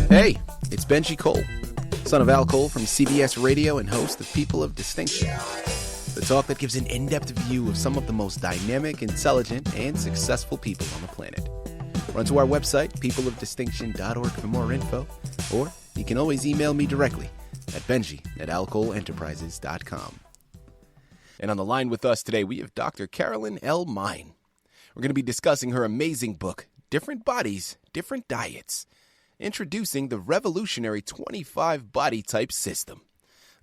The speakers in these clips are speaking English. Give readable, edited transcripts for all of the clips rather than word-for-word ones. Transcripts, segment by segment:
Hey, it's Benjie Cole, son of Al Cole from CBS Radio and host of People of Distinction, the talk that gives an in-depth view of some of the most dynamic, intelligent, and successful people on the planet. Run to our website, peopleofdistinction.org for more info, or you can always email me directly at benjie@alcoleenterprises.com. And on the line with us today, we have Dr. Carolyn Mein. We're going to be discussing her amazing book, Different Bodies, Different Diets, introducing the revolutionary 25 body type system.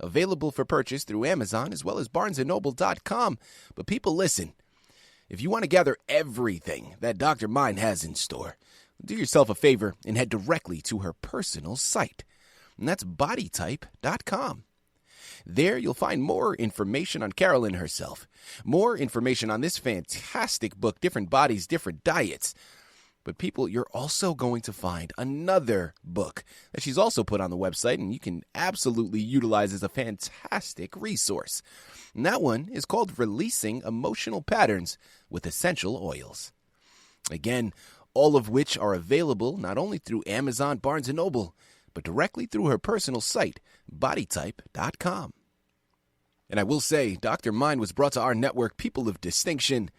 Available for purchase through Amazon as well as barnesandnoble.com. But people, listen, if you want to gather everything that Dr. Mein has in store, do yourself a favor and head directly to her personal site. And that's bodytype.com. There you'll find more information on Carolyn herself, more information on this fantastic book, Different Bodies, Different Diets. But people, you're also going to find another book that she's also put on the website, and you can absolutely utilize as a fantastic resource. And that one is called Releasing Emotional Patterns with Essential Oils. Again, all of which are available not only through Amazon, Barnes & Noble, but directly through her personal site, bodytype.com. And I will say, Dr. Mein was brought to our network, People of Distinction,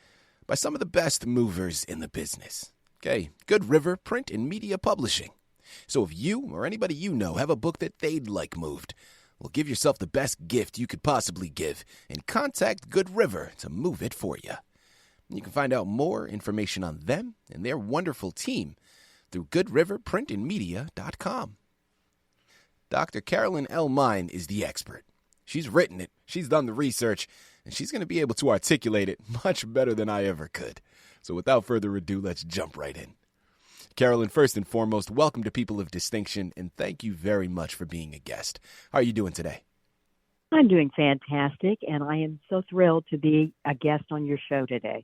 by some of the best movers in the business. Okay, Good River Print and Media Publishing. So if you or anybody you know have a book that they'd like moved, well, give yourself the best gift you could possibly give and contact Good River to move it for you. You can find out more information on them and their wonderful team through goodriverprintandmedia.com. Dr. Carolyn Mein is the expert. She's written it, she's done the research, and she's going to be able to articulate it much better than I ever could. So without further ado, let's jump right in. Carolyn, first and foremost, welcome to People of Distinction, and thank you very much for being a guest. How are you doing today? I'm doing fantastic, and I am so thrilled to be a guest on your show today.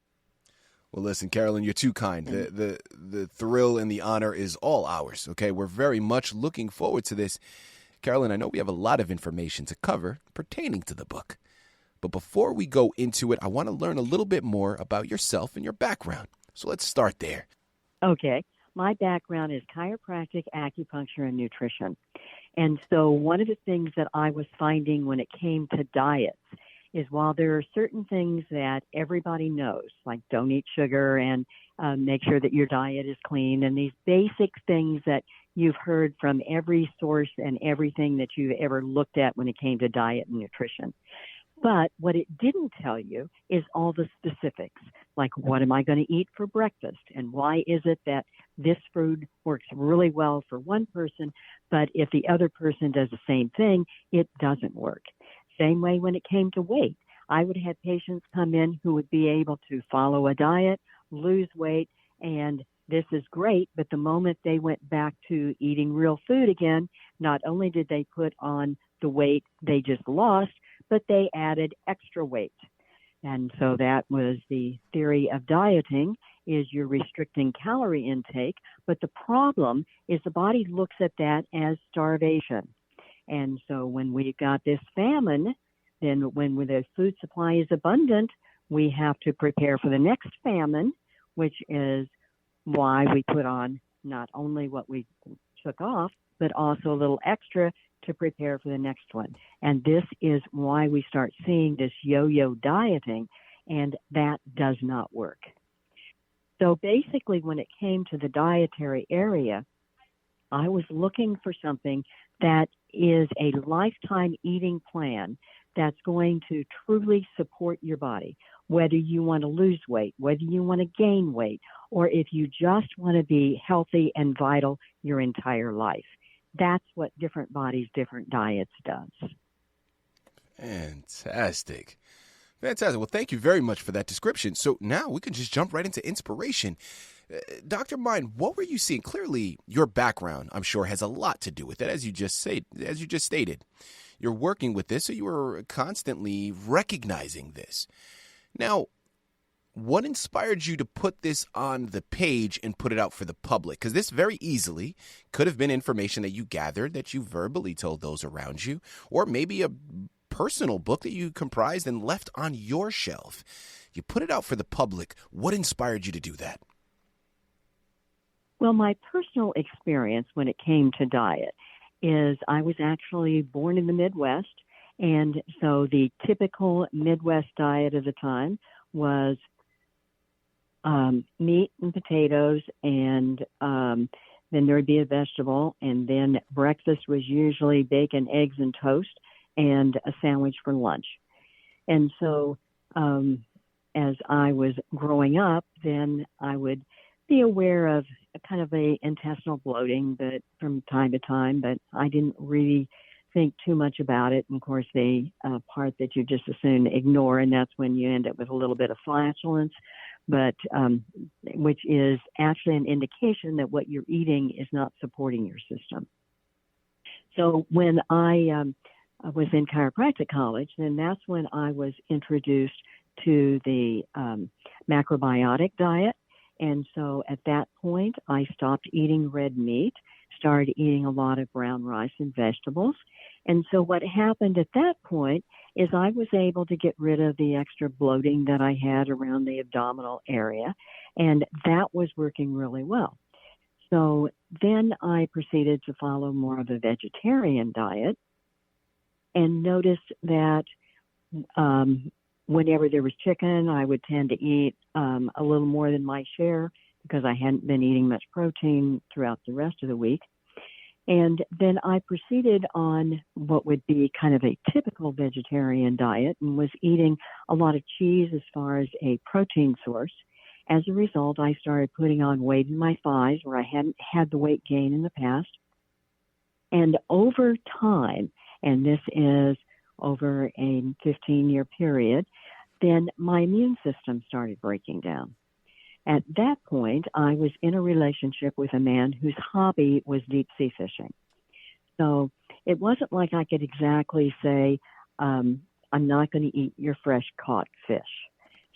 Well, listen, Carolyn, you're too kind. The thrill and the honor is all ours, okay? We're very much looking forward to this. Carolyn, I know we have a lot of information to cover pertaining to the book. But before we go into it, I want to learn a little bit more about yourself and your background. So let's start there. Okay. My background is chiropractic, acupuncture, and nutrition. And so one of the things that I was finding when it came to diets is while there are certain things that everybody knows, like don't eat sugar and make sure that your diet is clean, and these basic things that you've heard from every source and everything that you've ever looked at when it came to diet and nutrition. But what it didn't tell you is all the specifics, like what am I going to eat for breakfast, and why is it that this food works really well for one person, but if the other person does the same thing, it doesn't work. Same way when it came to weight. I would have patients come in who would be able to follow a diet, lose weight, and this is great, but the moment they went back to eating real food again, not only did they put on the weight they just lost, but they added extra weight. And so that was the theory of dieting, is you're restricting calorie intake, but the problem is the body looks at that as starvation. And so when we've got this famine, then when the food supply is abundant, we have to prepare for the next famine, which is why we put on not only what we took off, but also a little extra to prepare for the next one. And this is why we start seeing this yo-yo dieting, and that does not work. So basically, when it came to the dietary area, I was looking for something that is a lifetime eating plan that's going to truly support your body, whether you want to lose weight, whether you want to gain weight, or if you just want to be healthy and vital your entire life. That's what Different Bodies, Different Diets does. Fantastic. Well, thank you very much for that description. So now we can just jump right into inspiration. Dr. Mein, what were you seeing? Clearly, your background, I'm sure, has a lot to do with it, as you just stated. You're working with this, so you were constantly recognizing this. Now, what inspired you to put this on the page and put it out for the public? Because this very easily could have been information that you gathered, that you verbally told those around you, or maybe a personal book that you comprised and left on your shelf. You put it out for the public. What inspired you to do that? Well, my personal experience when it came to diet is I was actually born in the Midwest. And so the typical Midwest diet of the time was meat and potatoes, and then there would be a vegetable, and then breakfast was usually bacon, eggs, and toast, and a sandwich for lunch. And so as I was growing up, then I would be aware of kind of a intestinal bloating, but from time to time, but I didn't really think too much about it. And of course, the part that you just as soon ignore, and that's when you end up with a little bit of flatulence, but which is actually an indication that what you're eating is not supporting your system. So when I was in chiropractic college, then that's when I was introduced to the macrobiotic diet. And so at that point, I stopped eating red meat, started eating a lot of brown rice and vegetables. And so what happened at that point is I was able to get rid of the extra bloating that I had around the abdominal area, and that was working really well. So then I proceeded to follow more of a vegetarian diet and noticed that whenever there was chicken, I would tend to eat a little more than my share because I hadn't been eating much protein throughout the rest of the week. And then I proceeded on what would be kind of a typical vegetarian diet and was eating a lot of cheese as far as a protein source. As a result, I started putting on weight in my thighs where I hadn't had the weight gain in the past. And over time, and this is over a 15-year period, then my immune system started breaking down. At that point, I was in a relationship with a man whose hobby was deep sea fishing. So it wasn't like I could exactly say, I'm not going to eat your fresh caught fish.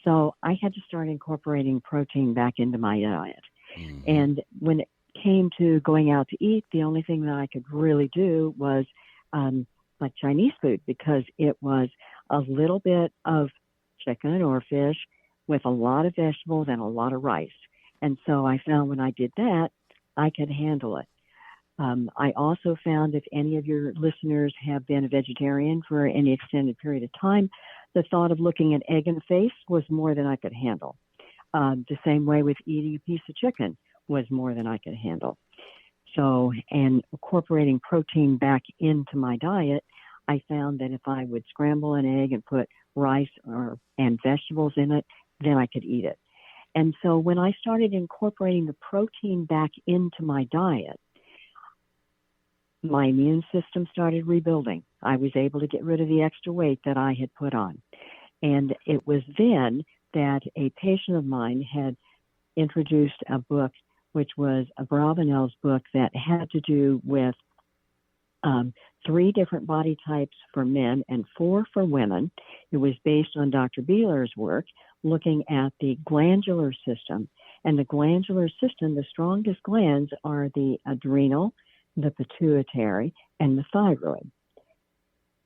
So I had to start incorporating protein back into my diet. Mm-hmm. And when it came to going out to eat, the only thing that I could really do was like Chinese food, because it was a little bit of chicken or fish with a lot of vegetables and a lot of rice. And so I found when I did that, I could handle it. I also found if any of your listeners have been a vegetarian for any extended period of time, the thought of looking an egg in the face was more than I could handle. The same way with eating a piece of chicken was more than I could handle. So, and incorporating protein back into my diet, I found that if I would scramble an egg and put rice and vegetables in it, then I could eat it. And so when I started incorporating the protein back into my diet, my immune system started rebuilding. I was able to get rid of the extra weight that I had put on. And it was then that a patient of mine had introduced a book, which was a Bravanel's book that had to do with 3 different body types for men and 4 for women. It was based on Dr. Beeler's work, looking at the glandular system. And the glandular system, the strongest glands are the adrenal, the pituitary, and the thyroid.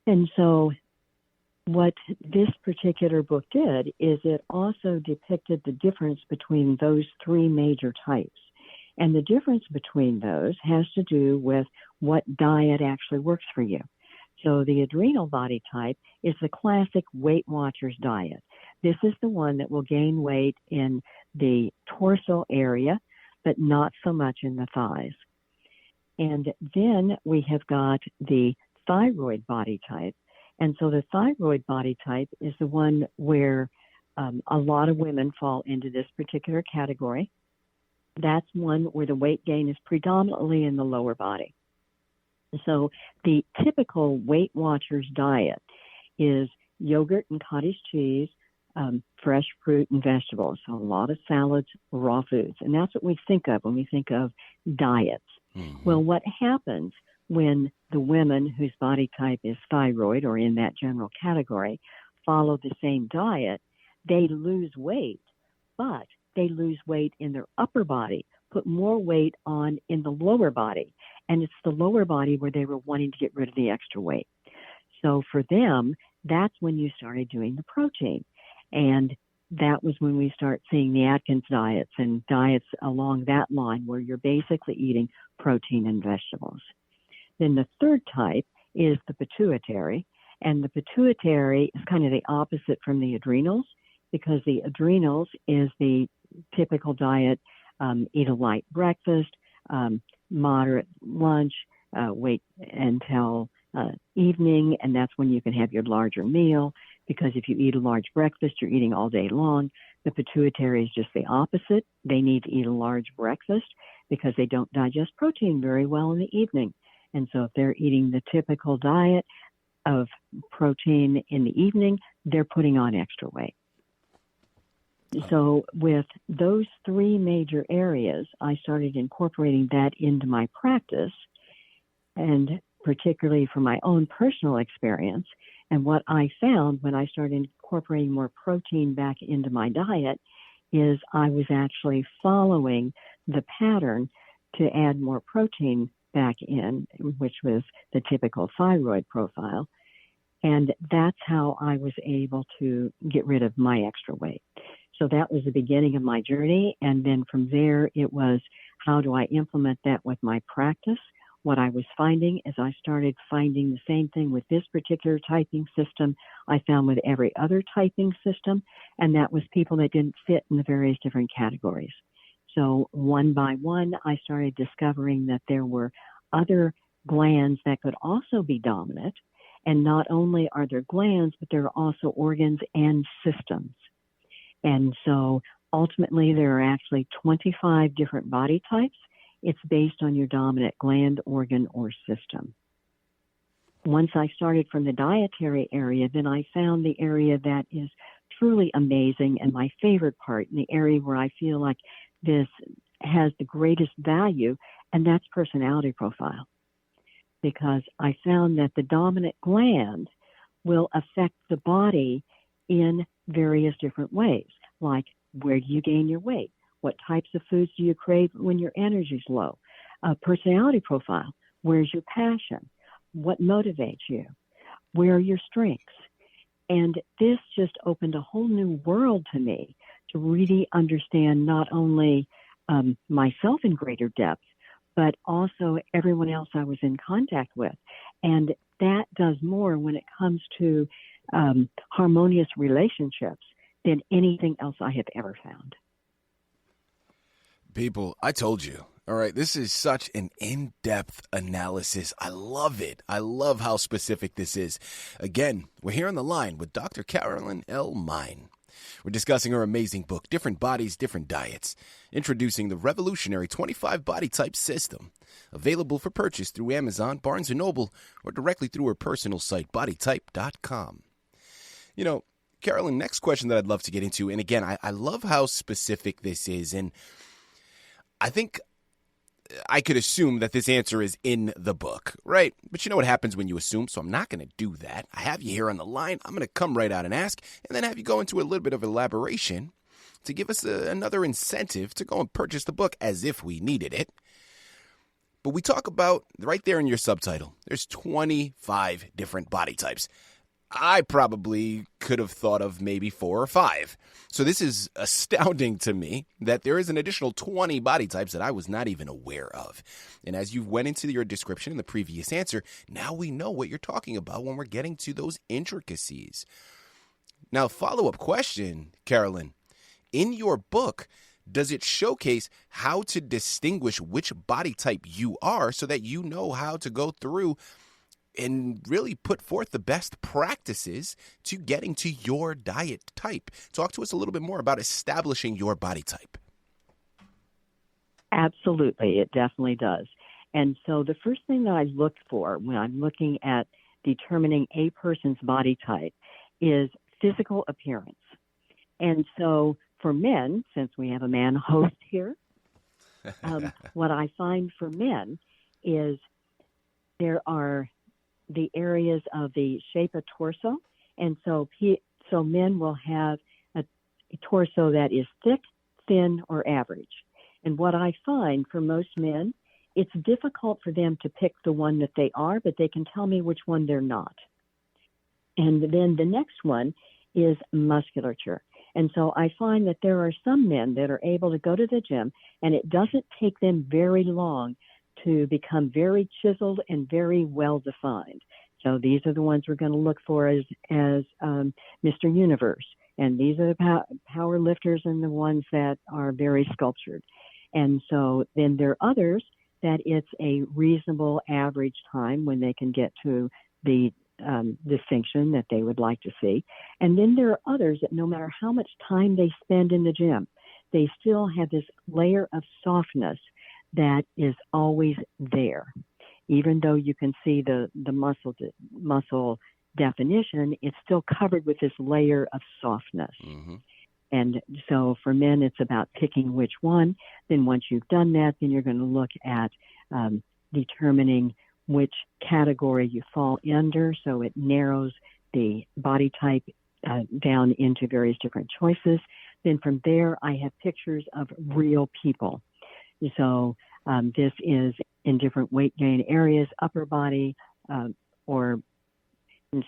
And so what this particular book did is it also depicted the difference between those 3 major types. And the difference between those has to do with what diet actually works for you. So the adrenal body type is the classic Weight Watchers diet. This is the one that will gain weight in the torso area, but not so much in the thighs. And then we have got the thyroid body type. And so the thyroid body type is the one where a lot of women fall into this particular category. That's one where the weight gain is predominantly in the lower body. So the typical Weight Watchers diet is yogurt and cottage cheese, fresh fruit and vegetables, so a lot of salads, raw foods. And that's what we think of when we think of diets. Mm-hmm. Well, what happens when the women whose body type is thyroid or in that general category follow the same diet, they lose weight, but they lose weight in their upper body, put more weight on in the lower body. And it's the lower body where they were wanting to get rid of the extra weight. So for them, that's when you started doing the protein. And that was when we start seeing the Atkins diets and diets along that line where you're basically eating protein and vegetables. Then the third type is the pituitary, and the pituitary is kind of the opposite from the adrenals, because the adrenals is the typical diet, eat a light breakfast, moderate lunch, wait until evening, and that's when you can have your larger meal, because if you eat a large breakfast, you're eating all day long. The pituitary is just the opposite. They need to eat a large breakfast because they don't digest protein very well in the evening. And so if they're eating the typical diet of protein in the evening, they're putting on extra weight. So with those three major areas, I started incorporating that into my practice, and particularly from my own personal experience. And what I found when I started incorporating more protein back into my diet is I was actually following the pattern to add more protein back in, which was the typical thyroid profile. And that's how I was able to get rid of my extra weight. So that was the beginning of my journey. And then from there, it was, how do I implement that with my practice? What I was finding is I started finding the same thing with this particular typing system I found with every other typing system, and that was people that didn't fit in the various different categories. So one by one, I started discovering that there were other glands that could also be dominant. And not only are there glands, but there are also organs and systems. And so ultimately, there are actually 25 different body types. It's based on your dominant gland, organ, or system. Once I started from the dietary area, then I found the area that is truly amazing and my favorite part, and the area where I feel like this has the greatest value, and that's personality profile. Because I found that the dominant gland will affect the body in various different ways, like where do you gain your weight? What types of foods do you crave when your energy's low? Personality profile, where's your passion? What motivates you? Where are your strengths? And this just opened a whole new world to me to really understand not only myself in greater depth, but also everyone else I was in contact with. And that does more when it comes to harmonious relationships than anything else I have ever found. People, I told you. All right, this is such an in-depth analysis. I love it. I love how specific this is. Again, we're here on the line with Dr. Carolyn Mein. We're discussing her amazing book, Different Bodies, Different Diets, introducing the revolutionary 25 body type system, available for purchase through Amazon, Barnes & Noble, or directly through her personal site, bodytype.com. You know, Carolyn, next question that I'd love to get into, and again, I love how specific this is, and I think I could assume that this answer is in the book, right? But you know what happens when you assume, so I'm not going to do that. I have you here on the line. I'm going to come right out and ask, and then have you go into a little bit of elaboration to give us another incentive to go and purchase the book as if we needed it. But we talk about, right there in your subtitle, there's 25 different body types. I probably could have thought of maybe 4 or 5. So this is astounding to me that there is an additional 20 body types that I was not even aware of. And as you went into your description in the previous answer, now we know what you're talking about when we're getting to those intricacies. Now, follow-up question, Carolyn. In your book, does it showcase how to distinguish which body type you are so that you know how to go through and really put forth the best practices to getting to your diet type? Talk to us a little bit more about establishing your body type. Absolutely, it definitely does. And so the first thing that I look for when I'm looking at determining a person's body type is physical appearance. And so for men, since we have a man host here, what I find for men is there are the areas of the shape of torso. And so men will have a torso that is thick, thin, or average. And what I find for most men, it's difficult for them to pick the one that they are, but they can tell me which one they're not. And then the next one is musculature. And so I find that there are some men that are able to go to the gym, and it doesn't take them very long to become very chiseled and very well defined. So these are the ones we're going to look for as Mr. Universe. And these are the power lifters and the ones that are very sculptured. And so then there are others that it's a reasonable average time when they can get to the distinction that they would like to see. And then there are others that no matter how much time they spend in the gym, they still have this layer of softness that is always there. Even though you can see the muscle definition, it's still covered with this layer of softness. Mm-hmm. And so for men, it's about picking which one. Then once you've done that, then you're going to look at determining which category you fall under. So it narrows the body type down into various different choices. Then from there, I have pictures of real people. So this is in different weight gain areas, upper body, and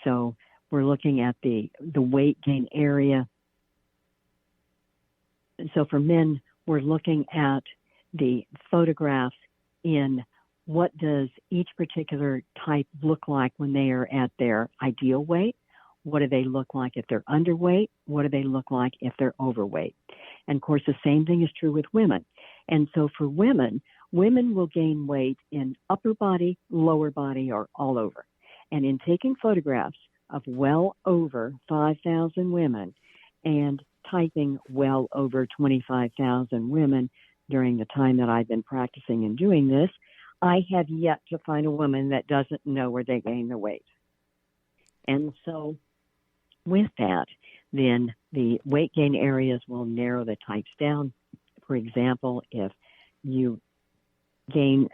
so we're looking at the weight gain area. And so for men, we're looking at the photographs in what does each particular type look like when they are at their ideal weight? What do they look like if they're underweight? What do they look like if they're overweight? And of course, the same thing is true with women. And so for women will gain weight in upper body, lower body, or all over. And in taking photographs of well over 5,000 women and typing well over 25,000 women during the time that I've been practicing and doing this, I have yet to find a woman that doesn't know where they gain the weight. And so with that, then the weight gain areas will narrow the types down. For example, if you gain,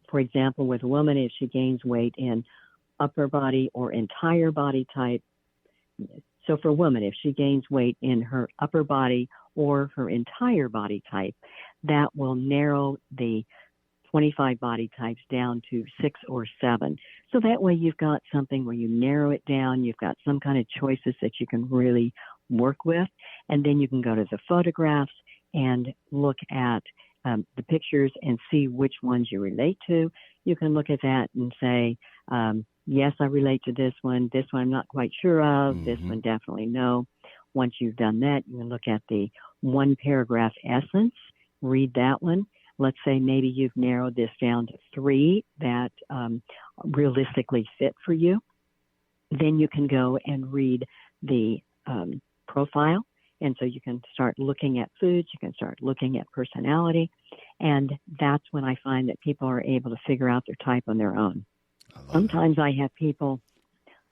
for example, with a woman, if she gains weight in upper body or entire body type. So for a woman, if she gains weight in her upper body or her entire body type, that will narrow the 25 body types down to 6 or 7. So that way you've got something where you narrow it down, you've got some kind of choices that you can really work with, and then you can go to the photographs and look at the pictures and see which ones you relate to. You can look at that and say, yes, I relate to this one I'm not quite sure of, Mm-hmm. this one definitely no. Once you've done that, you can look at the one paragraph essence, read that one. Let's say maybe you've narrowed this down to 3 that realistically fit for you. Then you can go and read the profile. And so you can start looking at foods, you can start looking at personality. And that's when I find that people are able to figure out their type on their own. Sometimes I have people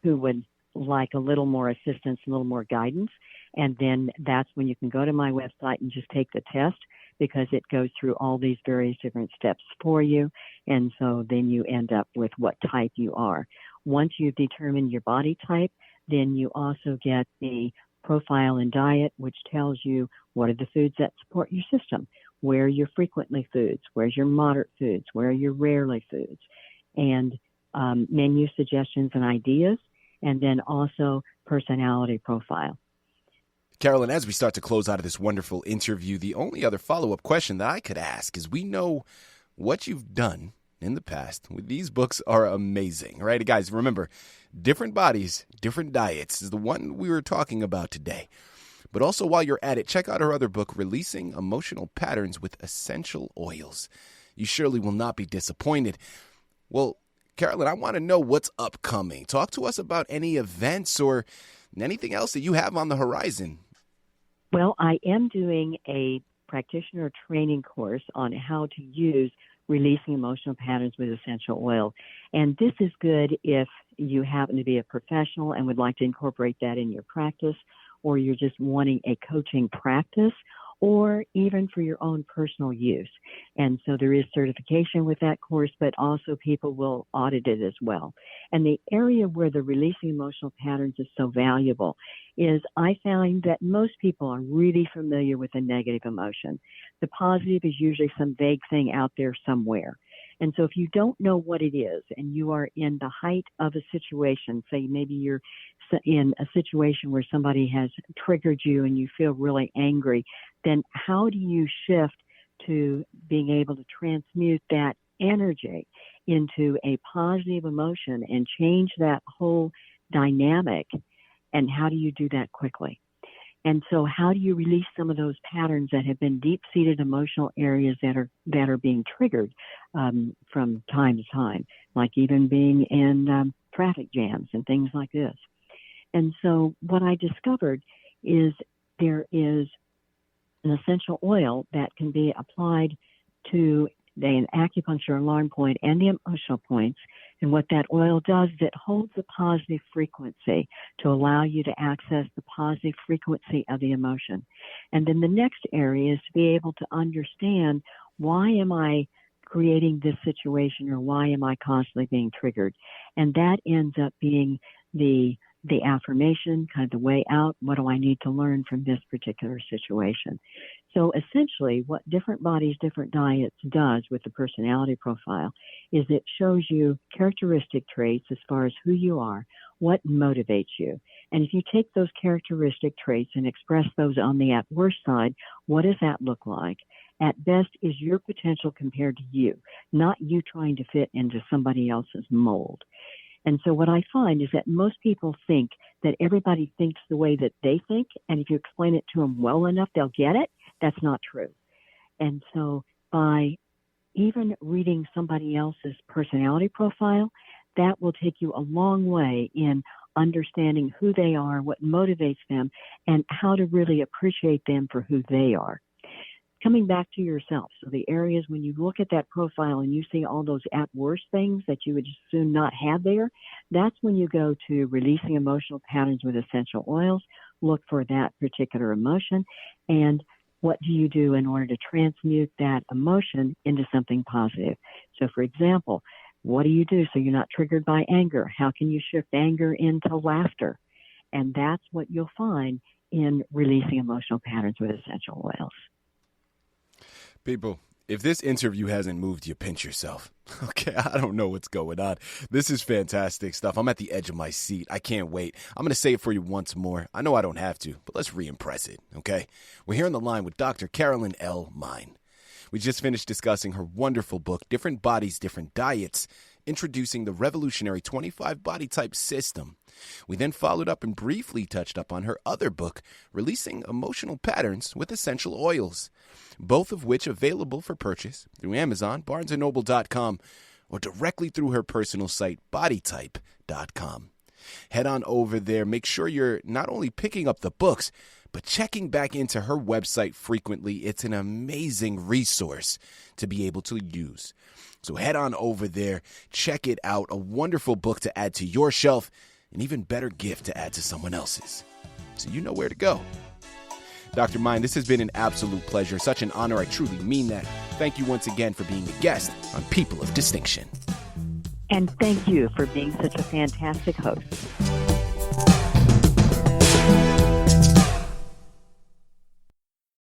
who would like a little more assistance, a little more guidance. And then that's when you can go to my website and just take the test, because it goes through all these various different steps for you. And so then you end up with what type you are. Once you've determined your body type, then you also get the profile and diet, which tells you what are the foods that support your system, where are your frequently foods, where's your moderate foods, where are your rarely foods, and menu suggestions and ideas, and then also personality profile. Carolyn, as we start to close out of this wonderful interview, the only other follow-up question that I could ask is, we know what you've done in the past. These books are amazing, right? Guys, remember, different bodies, different diets is the one we were talking about today. But also, while you're at it, check out our other book, Releasing Emotional Patterns with Essential Oils. You surely will not be disappointed. Well, Carolyn, I want to know what's upcoming. Talk to us about any events or anything else that you have on the horizon. Well, I am doing a practitioner training course on how to use releasing emotional patterns with essential oil. And this is good if you happen to be a professional and would like to incorporate that in your practice, or you're just wanting a coaching practice, or even for your own personal use. And so there is certification with that course, but also people will audit it as well. And the area where the releasing emotional patterns is so valuable is I find that most people are really familiar with a negative emotion. The positive is usually some vague thing out there somewhere. And so if you don't know what it is and you are in the height of a situation, say maybe you're in a situation where somebody has triggered you and you feel really angry, then how do you shift to being able to transmute that energy into a positive emotion and change that whole dynamic? And how do you do that quickly? And so how do you release some of those patterns that have been deep-seated emotional areas that are being triggered from time to time, like even being in traffic jams and things like this? And so what I discovered is there is an essential oil that can be applied to an acupuncture alarm point and the emotional points. And what that oil does is it holds a positive frequency to allow you to access the positive frequency of the emotion. And then the next area is to be able to understand, why am I creating this situation, or why am I constantly being triggered? And that ends up being the affirmation, kind of the way out. What do I need to learn from this particular situation? So essentially, what Different Bodies, Different Diets does with the personality profile is it shows you characteristic traits as far as who you are, what motivates you. And if you take those characteristic traits and express those on the at-worst side, what does that look like? At best is your potential compared to you, not you trying to fit into somebody else's mold. And so what I find is that most people think that everybody thinks the way that they think, and if you explain it to them well enough, they'll get it. That's not true. And so by even reading somebody else's personality profile, that will take you a long way in understanding who they are, what motivates them, and how to really appreciate them for who they are. Coming back to yourself, so the areas when you look at that profile and you see all those at-worst things that you would just soon not have there, that's when you go to releasing emotional patterns with essential oils, look for that particular emotion, and what do you do in order to transmute that emotion into something positive? So, for example, what do you do so you're not triggered by anger? How can you shift anger into laughter? And that's what you'll find in releasing emotional patterns with essential oils. People, if this interview hasn't moved you, pinch yourself. Okay, I don't know what's going on. This is fantastic stuff. I'm at the edge of my seat. I can't wait. I'm going to say it for you once more. I know I don't have to, but let's re-impress it, okay? We're here on the line with Dr. Carolyn Mein. We just finished discussing her wonderful book, Different Bodies, Different Diets, introducing the revolutionary 25 body type system. We then followed up and briefly touched up on her other book, Releasing Emotional Patterns with Essential Oils, both of which available for purchase through Amazon, BarnesandNoble.com, or directly through her personal site, bodytype.com. Head on over there. Make sure you're not only picking up the books, but checking back into her website frequently. It's an amazing resource to be able to use. So head on over there, check it out. A wonderful book to add to your shelf, an even better gift to add to someone else's. So you know where to go. Dr. Mein, this has been an absolute pleasure. Such an honor. I truly mean that. Thank you once again for being a guest on People of Distinction. And thank you for being such a fantastic host.